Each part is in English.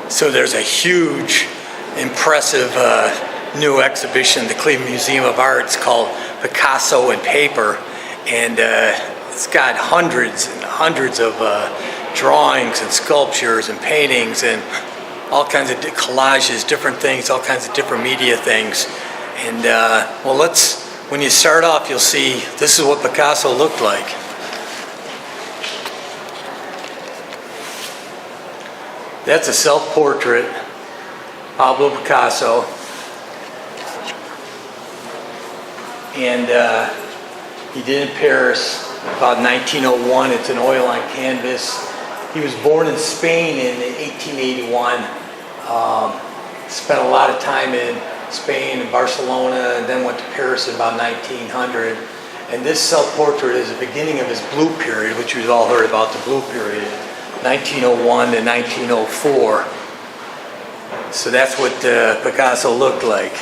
So there's a huge, impressive new exhibition at the Cleveland Museum of Art. It's called Picasso and Paper, and it's got hundreds and hundreds of drawings and sculptures and paintings and all kinds of collages, different things, all kinds of different media things. And well, when you start off, you'll see this is what Picasso looked like. That's a self-portrait, Pablo Picasso. And he did it in Paris about 1901. It's an oil on canvas. He was born in Spain in 1881. Spent a lot of time in Spain and Barcelona, and then went to Paris in about 1900. And this self-portrait is the beginning of his blue period, which you've all heard about, the blue period, 1901 to 1904. So that's what Picasso looked like,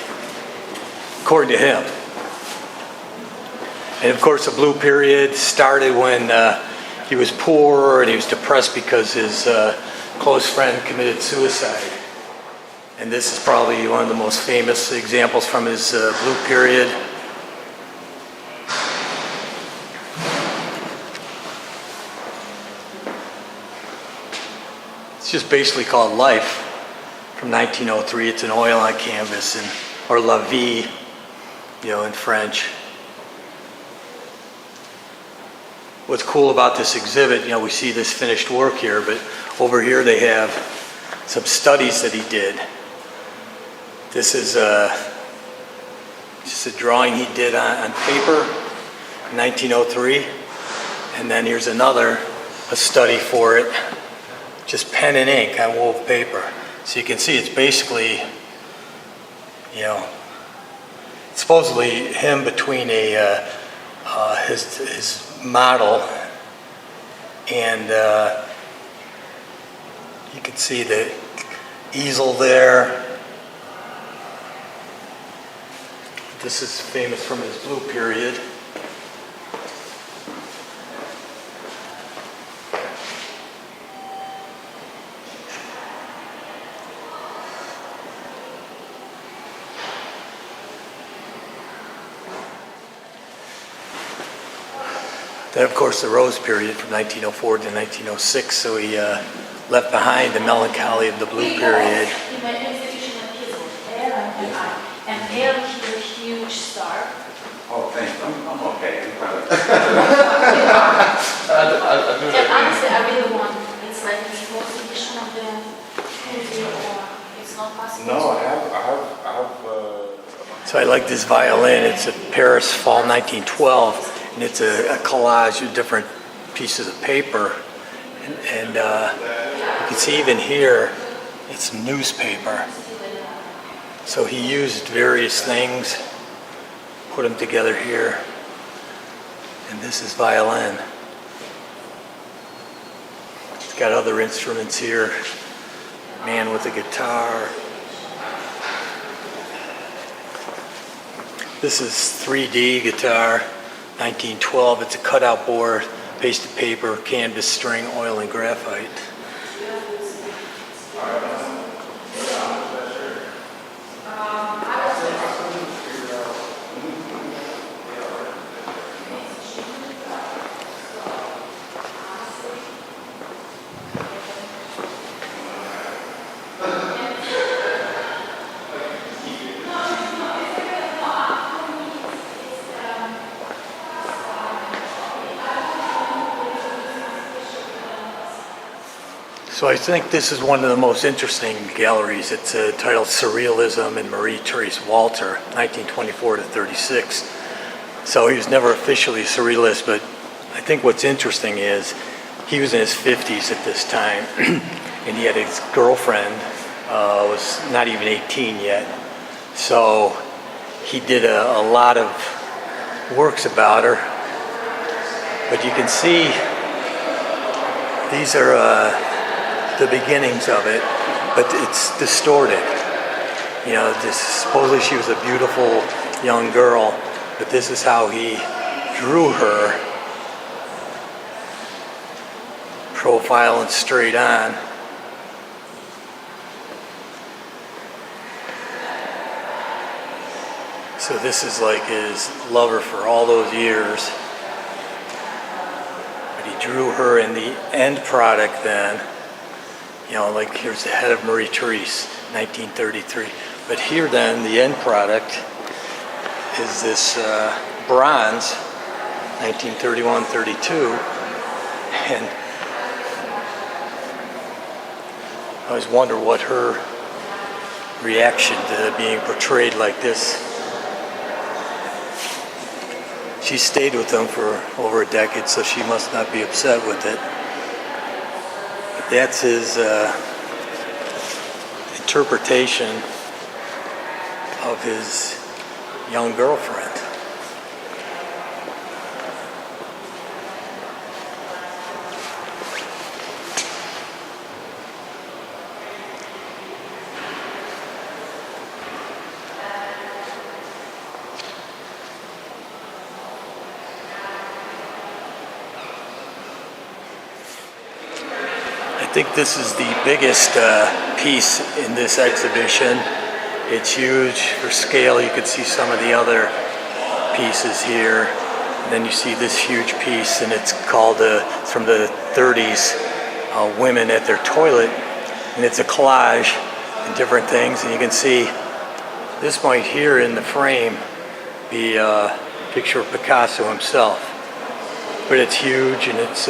according to him. And of course, the blue period started when he was poor and he was depressed because his close friend committed suicide. And this is probably one of the most famous examples from his blue period. It's just basically called Life from 1903. It's an oil on canvas, or La Vie, in French. What's cool about this exhibit, we see this finished work here, but over here they have some studies that he did. This is just a drawing he did on paper in 1903. And then here's a study for it, just pen and ink on wove paper. So you can see it's basically, supposedly him between his model, and you can see the easel there. This is famous from his blue period. Then, of course, the rose period from 1904 to 1906, so he left behind the melancholy of the blue period. And Eleanor, he's a huge star. Oh, thanks. I'm okay. And honestly, I really want, it's like the most edition of the museum, or it's not possible. No, I have. So I like this violin. It's a Paris, fall 1912, and it's a collage of different pieces of paper. And you can see even here, it's newspaper. So he used various things, put them together here. And this is violin. It's got other instruments here. Man with a guitar. This is 3D guitar, 1912. It's a cutout board, pasted paper, canvas, string, oil, and graphite. So I think this is one of the most interesting galleries. It's titled Surrealism and Marie-Therese Walter, 1924 to 36. So he was never officially a surrealist, but I think what's interesting is he was in his 50s at this time, and he had his girlfriend, was not even 18 yet. So he did a lot of works about her. But you can see these are the beginnings of it, but it's distorted. Supposedly she was a beautiful young girl, but this is how he drew her, profile and straight on. So this is like his lover for all those years. But he drew her in the end product then. You know, like here's the head of Marie Therese, 1933. But here then, the end product is this bronze, 1931-32. And I always wonder what her reaction to being portrayed like this. She stayed with them for over a decade, so she must not be upset with it. But that's his interpretation of his young girlfriend. I think this is the biggest piece in this exhibition. It's huge for scale. You can see some of the other pieces here. And then you see this huge piece, and it's called, it's from the 30s, Women at Their Toilet. And it's a collage and different things. And you can see this might here in the frame be a picture of Picasso himself. But it's huge, and it's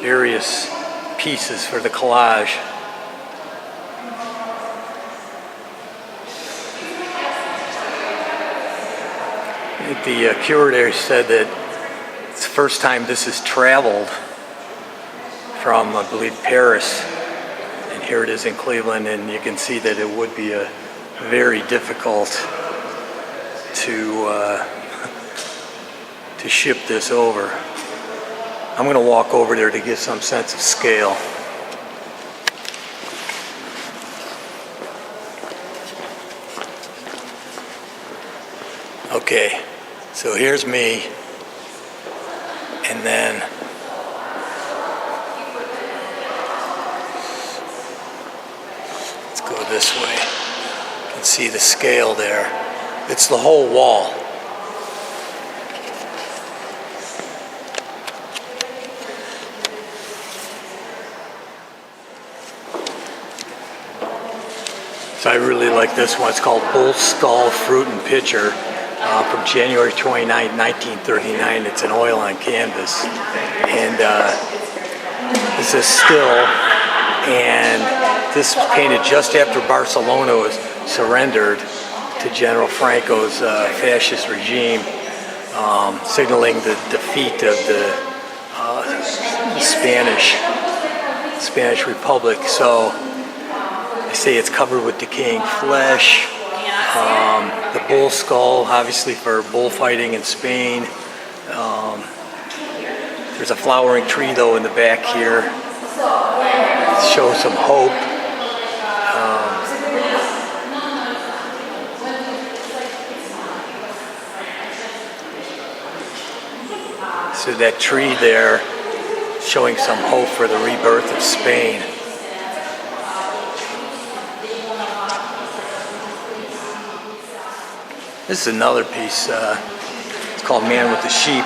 various pieces for the collage. I think the curator said that it's the first time this has traveled from, I believe, Paris, and here it is in Cleveland, and you can see that it would be very difficult to ship this over. I'm going to walk over there to get some sense of scale. Okay, so here's me, and then let's go this way. You can see the scale there. It's the whole wall. So I really like this one. It's called Bull Skull Fruit and Pitcher from January 29, 1939. It's an oil on canvas. And this is still, and this was painted just after Barcelona was surrendered to General Franco's fascist regime, signaling the defeat of the Spanish Republic. So I say it's covered with decaying flesh. The bull skull, obviously for bullfighting in Spain. There's a flowering tree though in the back here. Shows some hope. So that tree there showing some hope for the rebirth of Spain. This is another piece. It's called Man with the Sheep,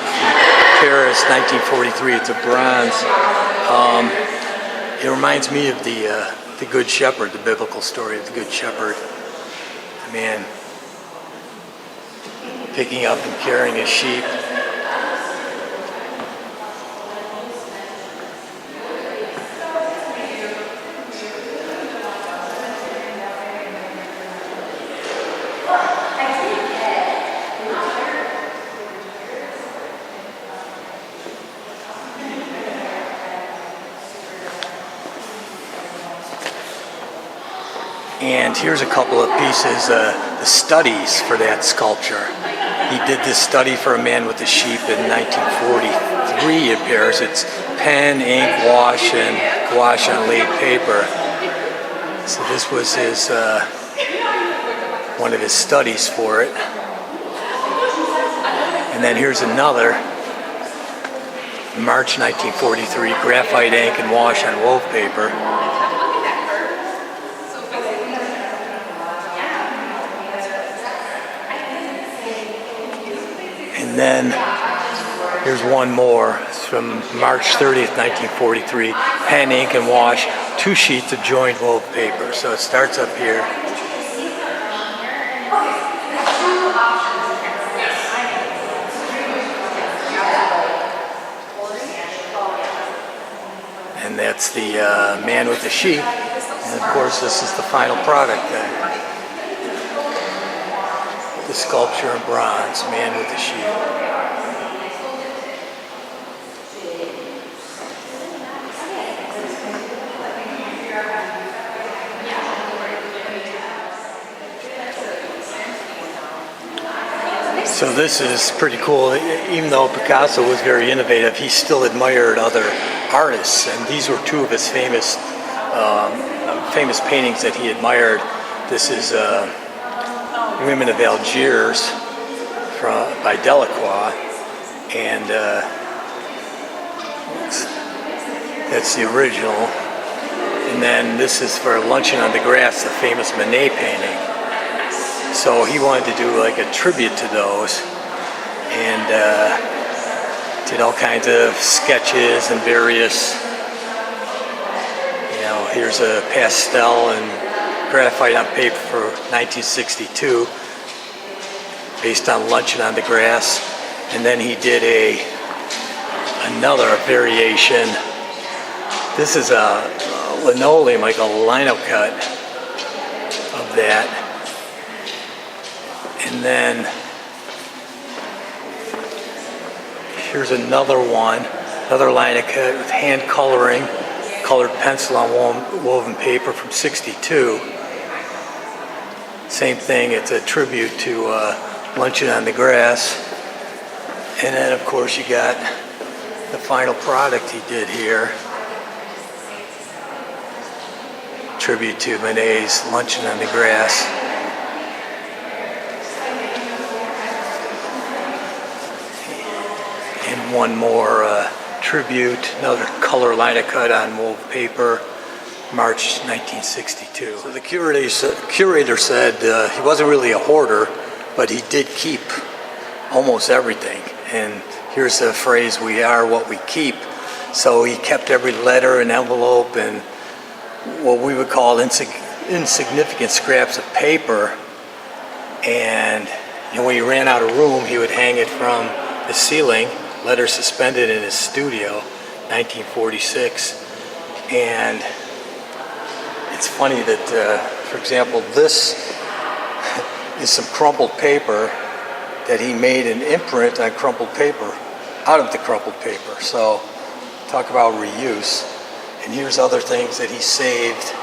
Paris, 1943. It's a bronze. It reminds me of the Good Shepherd, the biblical story of the Good Shepherd. The man picking up and carrying his sheep. And here's a couple of pieces, the studies for that sculpture. He did this study for a man with a sheep in 1943 in Paris. It's pen, ink, wash, and gouache on laid paper. So this was his one of his studies for it. And then here's another, March 1943, graphite ink and wash on wove paper. And then here's one more. It's from March 30th, 1943. Pen, ink, and wash. 2 sheets of joined wove paper. So it starts up here. And that's the man with the sheet. And of course, this is the final product then. The sculpture in bronze, man with the sheet. So this is pretty cool. Even though Picasso was very innovative, he still admired other artists, and these were 2 of his famous paintings that he admired. This is Women of Algiers by Delacroix, and that's the original. And then this is for Luncheon on the Grass, the famous Manet painting. So he wanted to do like a tribute to those, and did all kinds of sketches and various, here's a pastel and graphite on paper for 1962 based on Luncheon on the Grass. And then he did another variation. This is a linoleum, like a lino cut of that. And then here's another one, another lino cut with hand coloring, colored pencil on woven paper from 62. Same thing, it's a tribute to Luncheon on the Grass. And then of course you got the final product he did here. Tribute to Manet's Luncheon on the Grass. And one more tribute, another color lino cut on wove paper, March 1962. So the curator said he wasn't really a hoarder, but he did keep almost everything. And here's the phrase, "We are what we keep." So he kept every letter and envelope and what we would call insignificant scraps of paper. And when he ran out of room, he would hang it from the ceiling, letters suspended in his studio, 1946. And it's funny that, for example, this is some crumpled paper that he made an imprint on crumpled paper, out of the crumpled paper. So talk about reuse. And here's other things that he saved,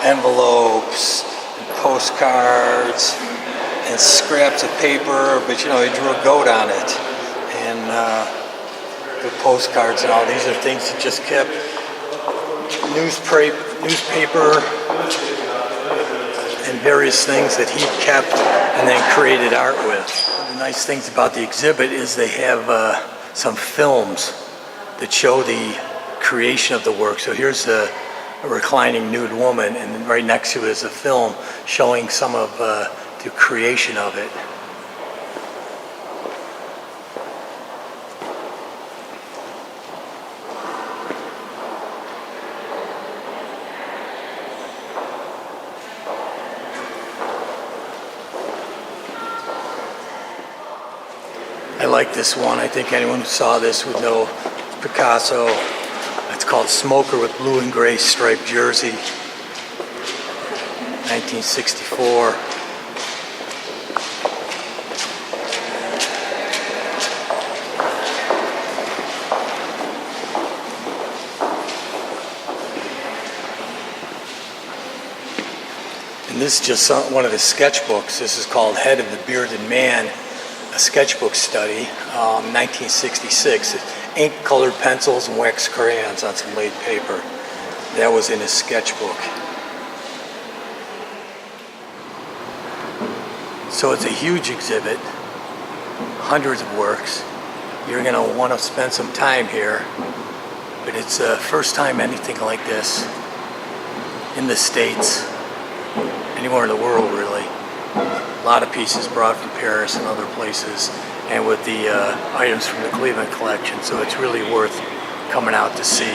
envelopes, and postcards, and scraps of paper, but he drew a goat on it. And the postcards and all these are things he just kept. Newspaper and various things that he kept and then created art with. One of the nice things about the exhibit is they have some films that show the creation of the work. So here's a reclining nude woman, and right next to it is a film showing some of the creation of it. I like this one. I think anyone who saw this would know Picasso. It's called Smoker with Blue and Gray Striped Jersey, 1964. And this is just one of the sketchbooks. This is called Head of the Bearded Man, a sketchbook study, 1966. Ink-colored pencils and wax crayons on some laid paper. That was in his sketchbook. So it's a huge exhibit, hundreds of works. You're going to want to spend some time here, but it's the first time anything like this in the States, anywhere in the world really. A lot of pieces brought from Paris and other places, and with the items from the Cleveland collection. So it's really worth coming out to see.